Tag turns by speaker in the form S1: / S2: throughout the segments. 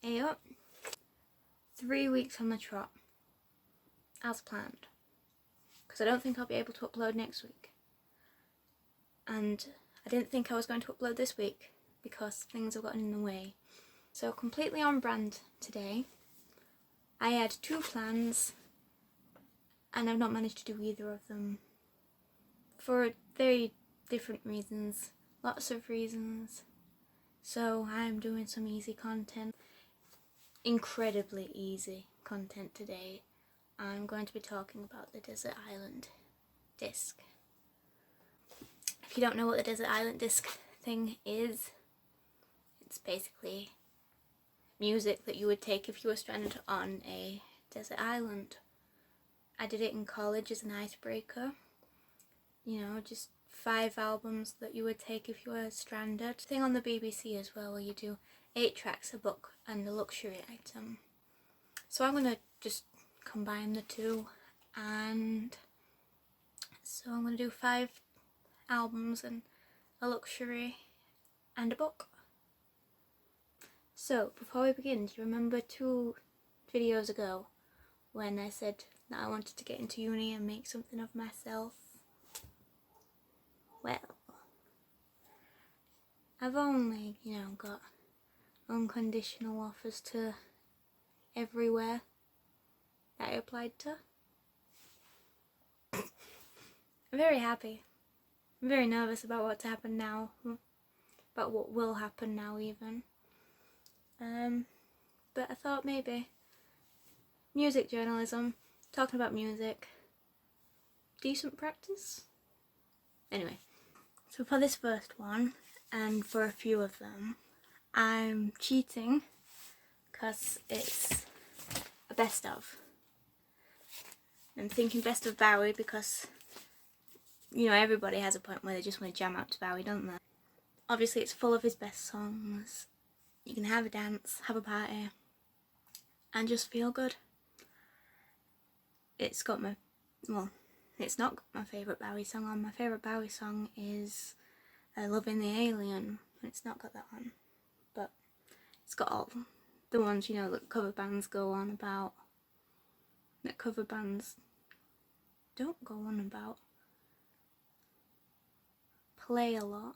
S1: Hey up. 3 weeks on the trot, as planned, because I don't think I'll be able to upload next week, and I didn't think I was going to upload this week because things have gotten in the way. So completely on brand today. I had 2 plans and I've not managed to do either of them for very different reasons, lots of reasons. So I'm doing some easy content, incredibly easy content today. I'm going to be talking about the Desert Island Disc. If you don't know what the Desert Island Disc thing is, it's basically music that you would take if you were stranded on a desert island. I did it in college as an icebreaker. You know, just 5 albums that you would take if you were stranded. Thing on the BBC as well, where you do 8 tracks, a book and a luxury item. So I'm going to just combine the 2, and so I'm going to do 5 albums and a luxury and a book. So before we begin, do you remember 2 videos ago when I said that I wanted to get into uni and make something of myself? Well, I've only, got unconditional offers to everywhere that I applied to. I'm very happy. I'm very nervous about what's happened now, about what will happen now even. But I thought maybe music journalism, talking about music, decent practice. Anyway, so for this first one, and for a few of them, I'm cheating because it's a best of. I'm thinking best of Bowie because, everybody has a point where they just want to jam out to Bowie, don't they? Obviously it's full of his best songs. You can have a dance, have a party, and just feel good. It's got it's not got my favourite Bowie song on. My favourite Bowie song is Loving the Alien. It's not got that one, but it's got all the ones, that cover bands go on about, that cover bands don't go on about, play a lot.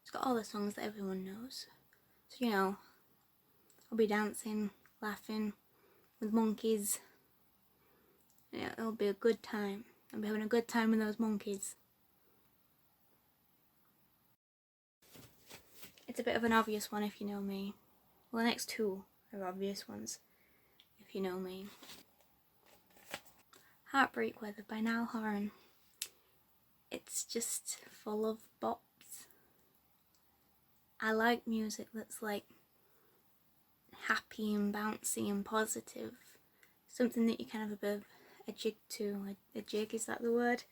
S1: It's got all the songs that everyone knows. So, I'll be dancing, laughing with monkeys. Yeah, it'll be a good time. I'll be having a good time with those monkeys. It's a bit of an obvious one if you know me. Well, the next 2 are obvious ones if you know me. Heartbreak Weather by Niall Horan. It's just full of bops. I like music that's like happy and bouncy and positive. Something that you can have a bit of a jig to. A jig, is that the word?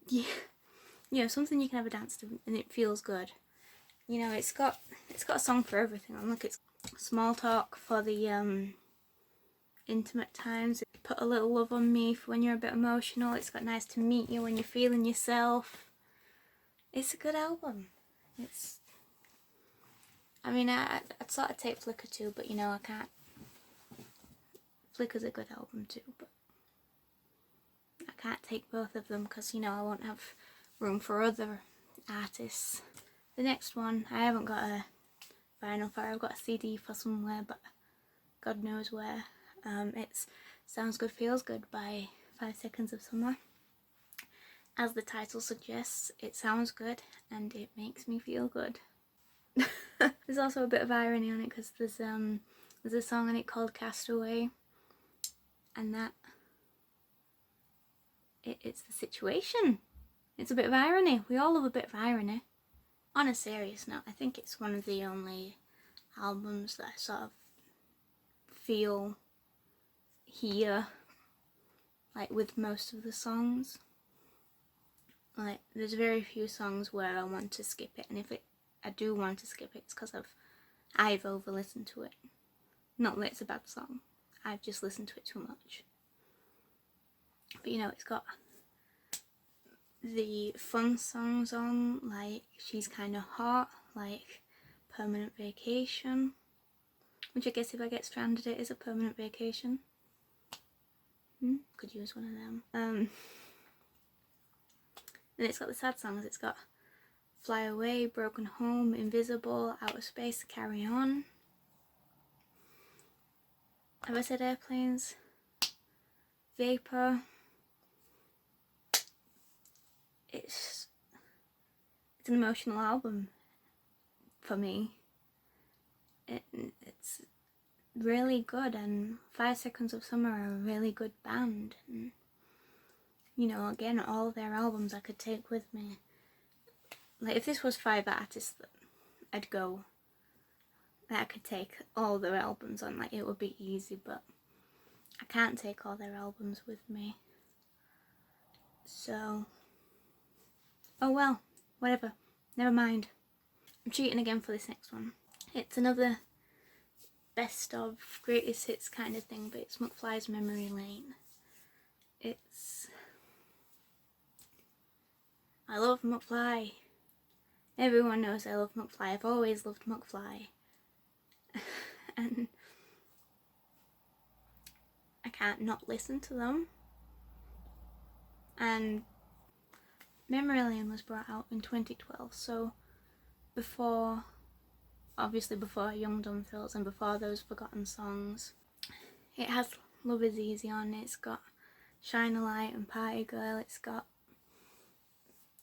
S1: Yeah, something you can have a dance to and it feels good. It's got a song for everything. Look, it's Small Talk for the intimate times. Put a Little Love on Me for when you're a bit emotional. It's got Nice to Meet You when you're feeling yourself. It's a good album. I'd sort of take Flicker too, but I can't. Flicker's a good album too, but I can't take both of them because, I won't have room for other artists. The next one, I haven't got a vinyl for. I've got a CD for somewhere, but God knows where. It's Sounds Good Feels Good by 5 Seconds of Summer. As the title suggests, it sounds good and it makes me feel good. There's also a bit of irony on it because there's a song on it called Castaway, and it's the situation. It's a bit of irony. We all love a bit of irony. On a serious note, I think it's one of the only albums that I sort of feel here, like with most of the songs. Like, there's very few songs where I want to skip it, and if I do want to skip it, it's because I've over-listened to it. Not that it's a bad song, I've just listened to it too much. But it's got the fun songs on, like She's Kinda Hot, like Permanent Vacation. which I guess if I get stranded it is a permanent vacation. Could use one of them. And it's got the sad songs. It's got Fly Away, Broken Home, Invisible, Outer Space, Carry On. Have I said Airplanes? Vapor. It's an emotional album for me. It's really good, and 5 Seconds of Summer are a really good band. And, you know, again, all their albums I could take with me. Like, if this was 5 artists that I'd go, that I could take all their albums on, like, it would be easy, but I can't take all their albums with me. So, oh well, whatever, never mind. I'm cheating again for this next one. It's another best of greatest hits kind of thing, but it's McFly's Memory Lane. I love McFly. Everyone knows I love McFly. I've always loved McFly. And I can't not listen to them. And Memory Lane was brought out in 2012, so obviously before Young Dumb Thrills and before those forgotten songs. It has Love Is Easy on it. It's got Shine a Light and Party Girl. It's got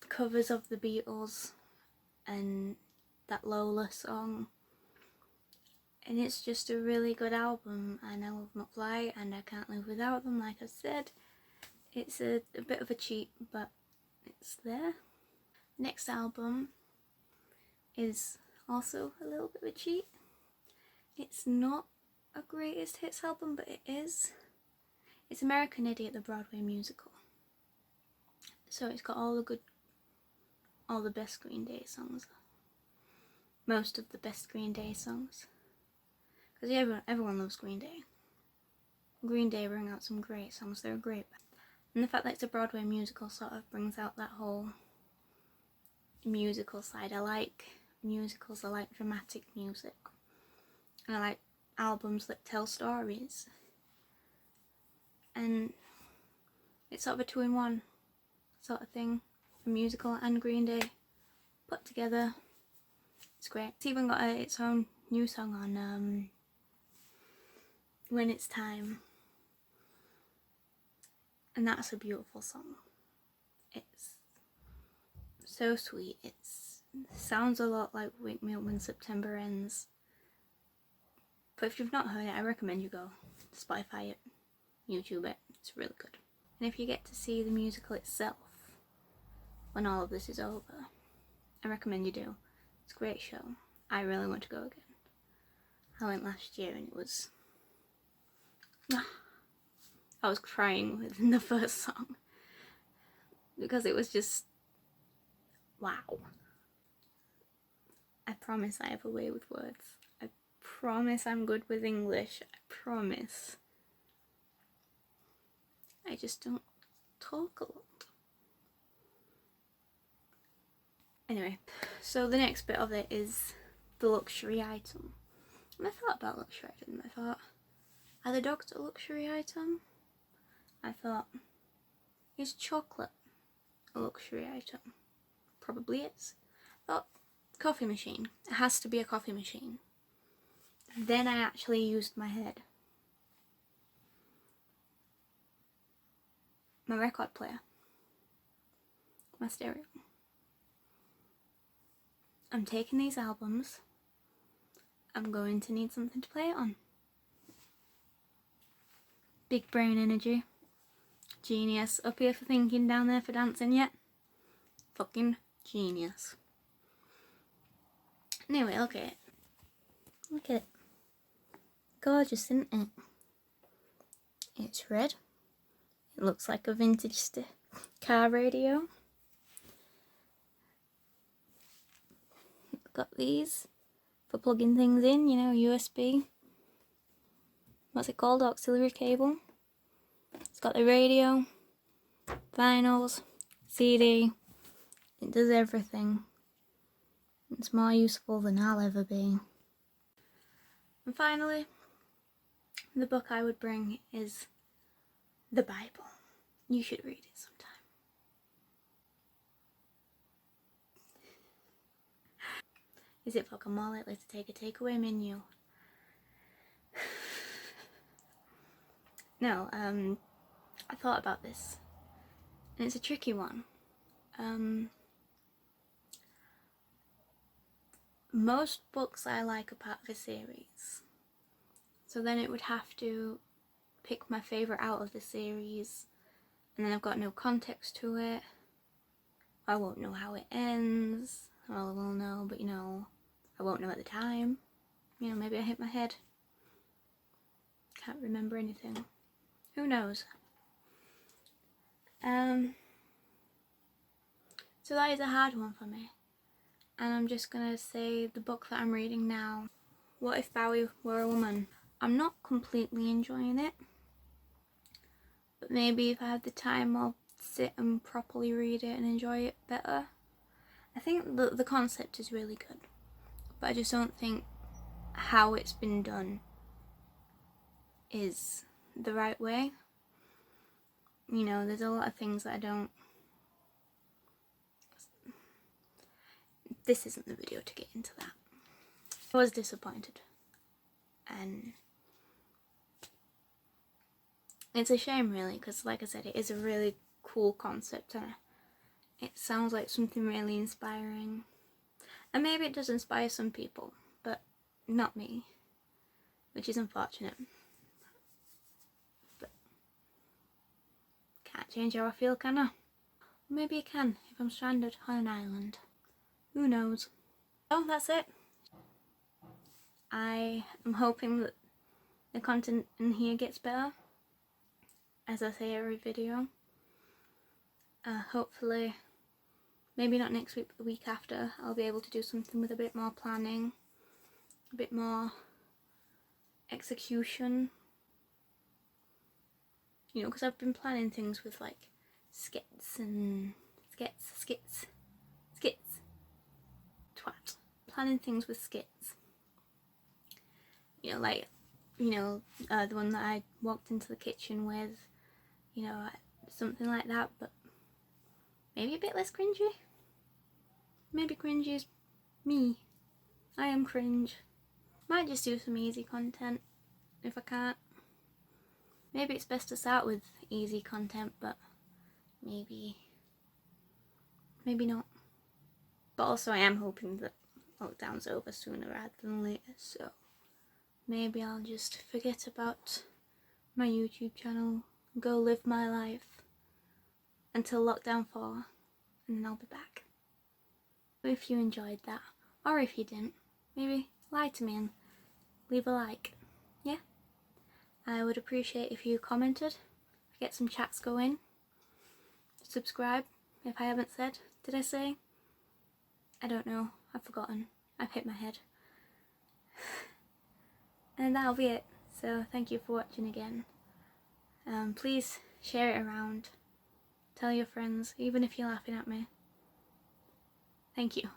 S1: covers of the Beatles and that Lola song. And it's just a really good album, and I love McFly and I can't live without them, like I said. It's a bit of a cheat, but it's there. Next album is also a little bit of a cheat. It's not a greatest hits album, but it is. It's American Idiot, the Broadway musical. So it's got all the best Green Day songs. Most of the best Green Day songs. Because everyone loves Green Day. Green Day bring out some great songs. They're great. And the fact that it's a Broadway musical sort of brings out that whole musical side. I like musicals, I like dramatic music. And I like albums that tell stories. And it's sort of a 2-in-1 sort of thing. A musical and Green Day put together. It's great. It's even got its own new song on When It's Time. And that's a beautiful song. It's so sweet. It sounds a lot like Wake Me Up When September Ends. But if you've not heard it, I recommend you go Spotify it, YouTube it. It's really good. And if you get to see the musical itself when all of this is over, I recommend you do. It's a great show. I really want to go again. I went last year and it was... I was crying within the first song. Because it was just... wow. I promise I have a way with words. I promise I'm good with English. I promise. I just don't talk a lot. Anyway, so the next bit of it is the luxury item. And I thought about luxury item. I thought, are the dogs a luxury item? I thought, is chocolate a luxury item? Probably is. I thought, coffee machine. It has to be a coffee machine. Then I actually used my head. My record player. My stereo. I'm taking these albums. I'm going to need something to play it on. Big brain energy. Genius. Up here for thinking, down there for dancing yet? Fucking genius. Anyway, look at it. Look at it. Gorgeous, isn't it? It's red. It looks like a vintage car radio. Got these for plugging things in, you know, USB. What's it called? Auxiliary cable. It's got the radio, vinyls, CD. It does everything. It's more useful than I'll ever be. And finally, the book I would bring is the Bible. You should read it sometime. Is it fucking more likely to take a takeaway menu? No, I thought about this, and it's a tricky one. Most books I like are part of a series, so then it would have to pick my favourite out of the series, and then I've got no context to it. I won't know how it ends. Well, I will know, but I won't know at the time. Maybe I hit my head. Can't remember anything. Who knows? So that is a hard one for me. And I'm just gonna say the book that I'm reading now, What If Bowie Were a Woman? I'm not completely enjoying it, but maybe if I have the time I'll sit and properly read it and enjoy it better. I think the concept is really good, but I just don't think how it's been done is the right way. There's a lot of things that I don't... This isn't the video to get into that. I was disappointed, and it's a shame really, because like I said, it is a really cool concept and it sounds like something really inspiring, and maybe it does inspire some people, but not me, which is unfortunate. But can't change how I feel, can I? Maybe I can if I'm stranded on an island. Who knows? Oh, that's it. I am hoping that the content in here gets better, as I say every video. Hopefully, maybe not next week, but the week after, I'll be able to do something with a bit more planning, a bit more execution. Because I've been planning things with like skits. Twat. Planning things with skits. The one that I walked into the kitchen with, something like that, but maybe a bit less cringy. Maybe cringy is me. I am cringe. Might just do some easy content if I can't. Maybe it's best to start with easy content, but maybe not. But also I am hoping that lockdown's over sooner rather than later, so maybe I'll just forget about my YouTube channel, go live my life until lockdown 4, and then I'll be back. If you enjoyed that, or if you didn't, maybe lie to me and leave a like. Yeah? I would appreciate if you commented, get some chats going. Subscribe if I haven't said. Did I say? I don't know. I've forgotten. I've hit my head. And that'll be it. So thank you for watching again. Please share it around. Tell your friends, even if you're laughing at me. Thank you.